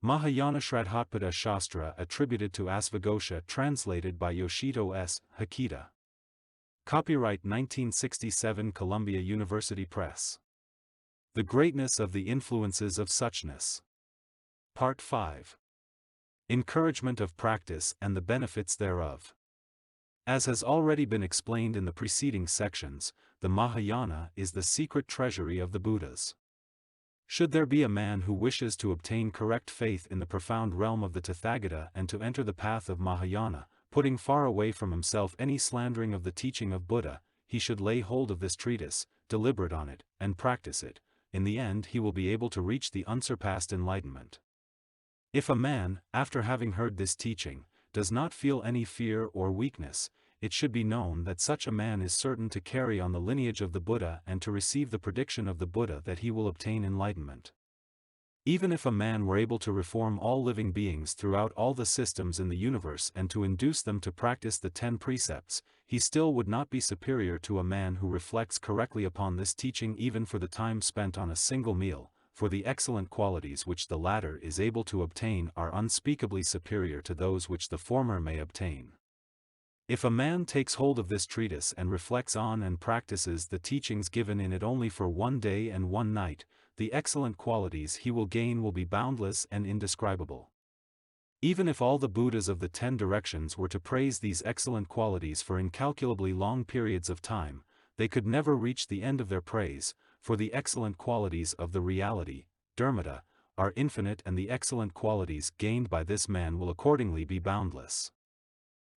Mahayana Shraddhatpada Shastra attributed to Ashvagosha, translated by Yoshito S. Hakeda. Copyright 1967, Columbia University Press. The Greatness of the Influences of Suchness. Part 5. Encouragement of practice and the benefits thereof. As has already been explained in the preceding sections, the Mahayana is the secret treasury of the Buddhas. Should there be a man who wishes to obtain correct faith in the profound realm of the Tathagata and to enter the path of Mahayana, putting far away from himself any slandering of the teaching of Buddha, he should lay hold of this treatise, deliberate on it, and practice it. In the end he will be able to reach the unsurpassed enlightenment. If a man, after having heard this teaching, does not feel any fear or weakness, it should be known that such a man is certain to carry on the lineage of the Buddha and to receive the prediction of the Buddha that he will obtain enlightenment. Even if a man were able to reform all living beings throughout all the systems in the universe and to induce them to practice the 10 precepts, he still would not be superior to a man who reflects correctly upon this teaching even for the time spent on a single meal, for the excellent qualities which the latter is able to obtain are unspeakably superior to those which the former may obtain. If a man takes hold of this treatise and reflects on and practices the teachings given in it only for one day and one night, the excellent qualities he will gain will be boundless and indescribable. Even if all the Buddhas of the 10 directions were to praise these excellent qualities for incalculably long periods of time, they could never reach the end of their praise, for the excellent qualities of the reality, dharmata, are infinite and the excellent qualities gained by this man will accordingly be boundless.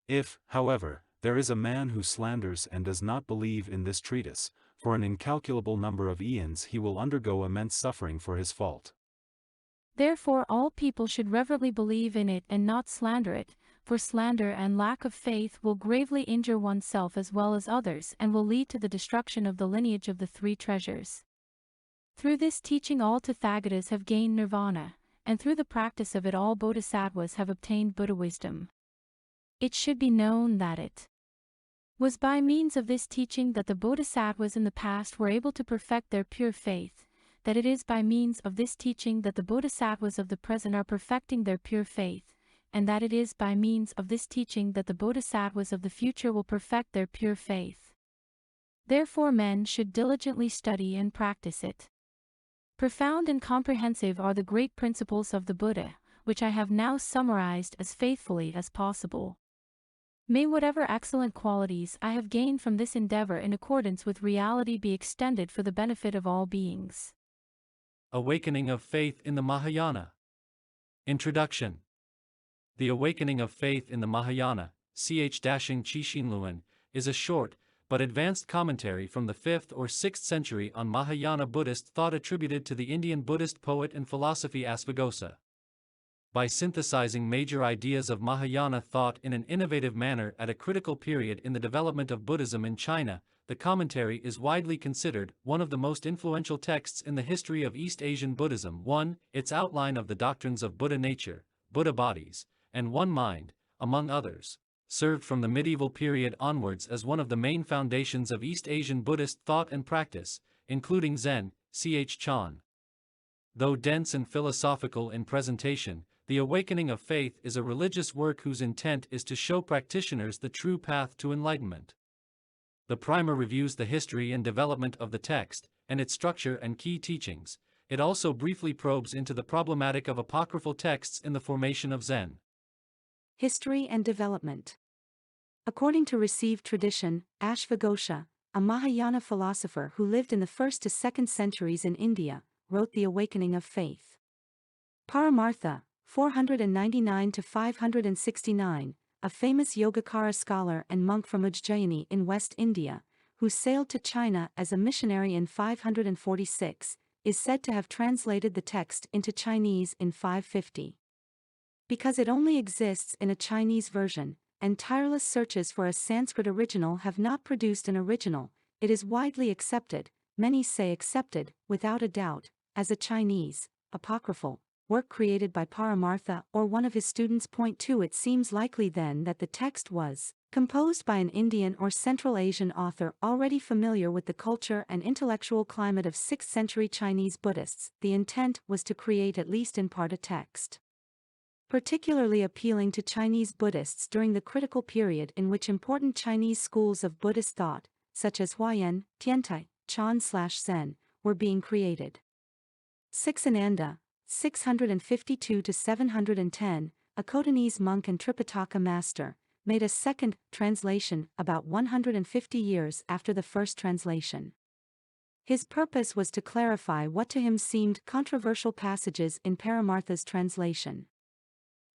If, however, there is a man who slanders and does not believe in this treatise, for an incalculable number of aeons he will undergo immense suffering for his fault. Therefore all people should reverently believe in it and not slander it, for slander and lack of faith will gravely injure oneself as well as others and will lead to the destruction of the lineage of the 3 treasures. Through this teaching all Tathagatas have gained nirvana, and through the practice of it all bodhisattvas have obtained Buddha wisdom. It should be known that it was by means of this teaching that the bodhisattvas in the past were able to perfect their pure faith, that it is by means of this teaching that the bodhisattvas of the present are perfecting their pure faith, and that it is by means of this teaching that the bodhisattvas of the future will perfect their pure faith. Therefore men should diligently study and practice it. Profound and comprehensive are the great principles of the Buddha, which I have now summarized as faithfully as possible. May whatever excellent qualities I have gained from this endeavor in accordance with reality be extended for the benefit of all beings. Awakening of Faith in the Mahayana. Introduction. The Awakening of Faith in the Mahayana, Ch-Chishinluan, is a short, but advanced commentary from the 5th or 6th century on Mahayana Buddhist thought attributed to the Indian Buddhist poet and philosophy Ashvagosha. By synthesizing major ideas of Mahayana thought in an innovative manner at a critical period in the development of Buddhism in China, the commentary is widely considered one of the most influential texts in the history of East Asian Buddhism. 1. Its outline of the doctrines of Buddha nature, Buddha bodies, and one mind, among others, served from the medieval period onwards as one of the main foundations of East Asian Buddhist thought and practice, including Zen, Ch. Chan. Though dense and philosophical in presentation, The Awakening of Faith is a religious work whose intent is to show practitioners the true path to enlightenment. The primer reviews the history and development of the text, and its structure and key teachings. It also briefly probes into the problematic of apocryphal texts in the formation of Zen. History and development. According to received tradition, Ashvagosha, a Mahayana philosopher who lived in the 1st to 2nd centuries in India, wrote The Awakening of Faith. Paramartha, 499 to 569, a famous Yogacara scholar and monk from Ujjayini in West India, who sailed to China as a missionary in 546, is said to have translated the text into Chinese in 550. Because it only exists in a Chinese version, and tireless searches for a Sanskrit original have not produced an original, it is widely accepted, many say accepted, without a doubt, as a Chinese, apocryphal work created by Paramartha or one of his students. 2. It seems likely then that the text was composed by an Indian or Central Asian author already familiar with the culture and intellectual climate of 6th century Chinese Buddhists. The intent was to create at least in part a text particularly appealing to Chinese Buddhists during the critical period in which important Chinese schools of Buddhist thought, such as Huayan, Tiantai, Chan/Zen, were being created. 6 Ananda, 652-710, a Khotanese monk and Tripitaka master, made a second translation about 150 years after the first translation. His purpose was to clarify what to him seemed controversial passages in Paramartha's translation.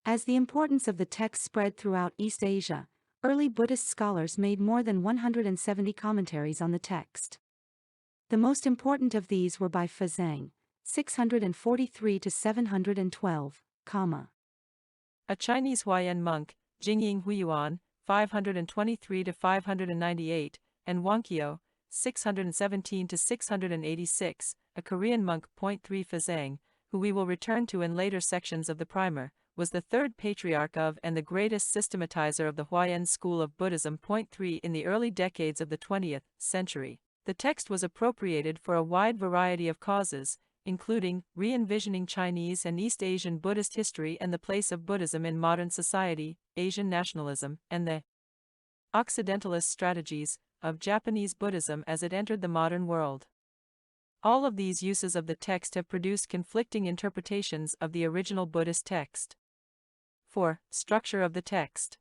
As the importance of the text spread throughout East Asia, early Buddhist scholars made more than 170 commentaries on the text. The most important of these were by Fazang, 643-712, a Chinese Huayan monk, Jingying Huiyuan, 523-598, and Wangqiao, 617-686, a Korean monk. 3 Fazang, who we will return to in later sections of the primer, was the third patriarch of and the greatest systematizer of the Huayan school of Buddhism. 3 In the early decades of the 20th century, the text was appropriated for a wide variety of causes, including re-envisioning Chinese and East Asian Buddhist history and the place of Buddhism in modern society, Asian nationalism, and the Occidentalist strategies of Japanese Buddhism as it entered the modern world. All of these uses of the text have produced conflicting interpretations of the original Buddhist text. 4. Structure of the text.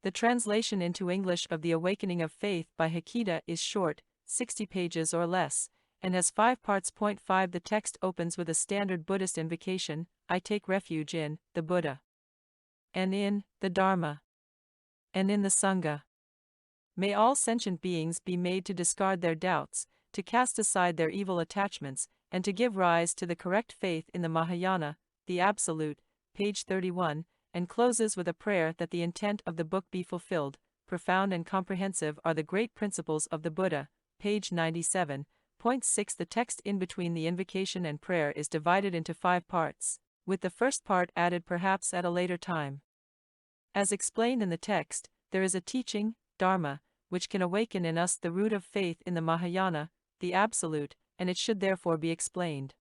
The translation into English of The Awakening of Faith by Hakeda is short, 60 pages or less, and has 5 parts. 5 The text opens with a standard Buddhist invocation, I take refuge in the Buddha, and in the Dharma, and in the Sangha. May all sentient beings be made to discard their doubts, to cast aside their evil attachments, and to give rise to the correct faith in the Mahayana, the Absolute, page 31, and closes with a prayer that the intent of the book be fulfilled. Profound and comprehensive are the great principles of the Buddha, page 97. 6 The text in between the invocation and prayer is divided into 5 parts, with the first part added perhaps at a later time. As explained in the text, there is a teaching, Dharma, which can awaken in us the root of faith in the Mahayana, the Absolute, and it should therefore be explained.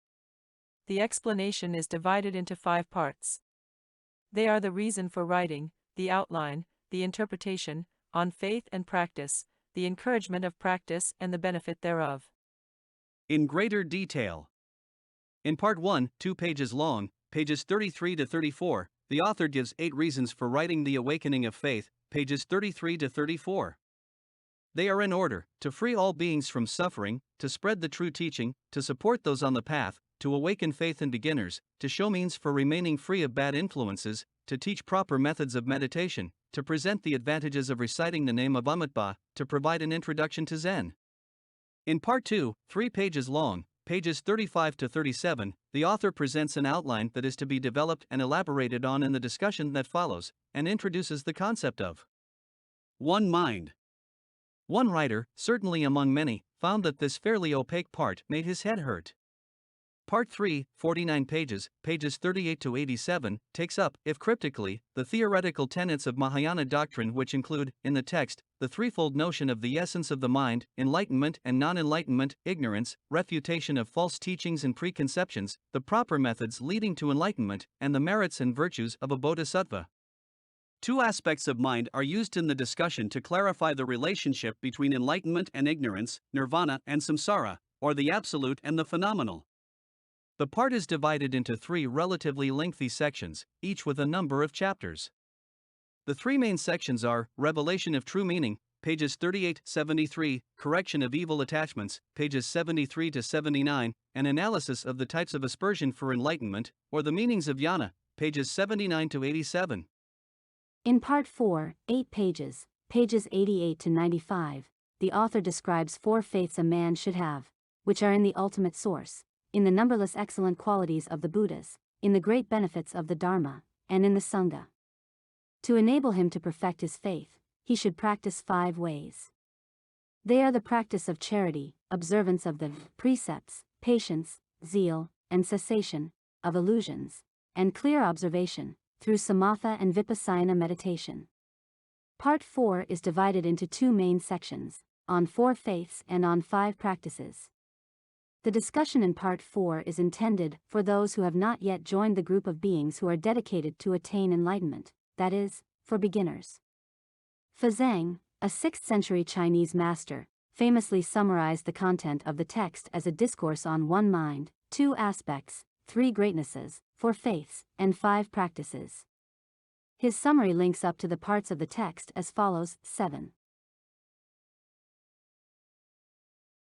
The explanation is divided into 5 parts. They are the reason for writing, the outline, the interpretation, on faith and practice, the encouragement of practice and the benefit thereof. In greater detail. In Part 1, 2 pages long, pages 33-34, the author gives 8 reasons for writing The Awakening of Faith, pages 33-34. They are in order: to free all beings from suffering, to spread the true teaching, to support those on the path, to awaken faith in beginners, to show means for remaining free of bad influences, to teach proper methods of meditation, to present the advantages of reciting the name of Amitabha, to provide an introduction to Zen. In Part 2, 3 pages long, pages 35-37, the author presents an outline that is to be developed and elaborated on in the discussion that follows, and introduces the concept of one mind. One writer, certainly among many, found that this fairly opaque part made his head hurt. Part 3, 49 pages, pages 38-87, takes up, if cryptically, the theoretical tenets of Mahayana doctrine, which include, in the text, the threefold notion of the essence of the mind, enlightenment and non-enlightenment, ignorance, refutation of false teachings and preconceptions, the proper methods leading to enlightenment, and the merits and virtues of a bodhisattva. 2 aspects of mind are used in the discussion to clarify the relationship between enlightenment and ignorance, nirvana and samsara, or the absolute and the phenomenal. The part is divided into 3 relatively lengthy sections, each with a number of chapters. The 3 main sections are Revelation of True Meaning, pages 38-73, Correction of Evil Attachments, pages 73-79, and Analysis of the Types of Aspersion for Enlightenment, or the Meanings of Jnana, pages 79-87. In Part 4, 8 pages, pages 88-95, the author describes 4 faiths a man should have, which are in the ultimate source, in the numberless excellent qualities of the Buddhas, in the great benefits of the Dharma, and in the Sangha. To enable him to perfect his faith, he should practice 5 ways. They are the practice of charity, observance of the precepts, patience, zeal, and cessation of illusions, and clear observation, through samatha and vipassana meditation. Part 4 is divided into 2 main sections, on 4 faiths and on 5 practices. The discussion in Part 4 is intended for those who have not yet joined the group of beings who are dedicated to attain enlightenment, that is, for beginners. Fazang, a 6th century Chinese master, famously summarized the content of the text as a discourse on one mind, 2 aspects, 3 greatnesses, 4 faiths, and 5 practices. His summary links up to the parts of the text as follows: 7.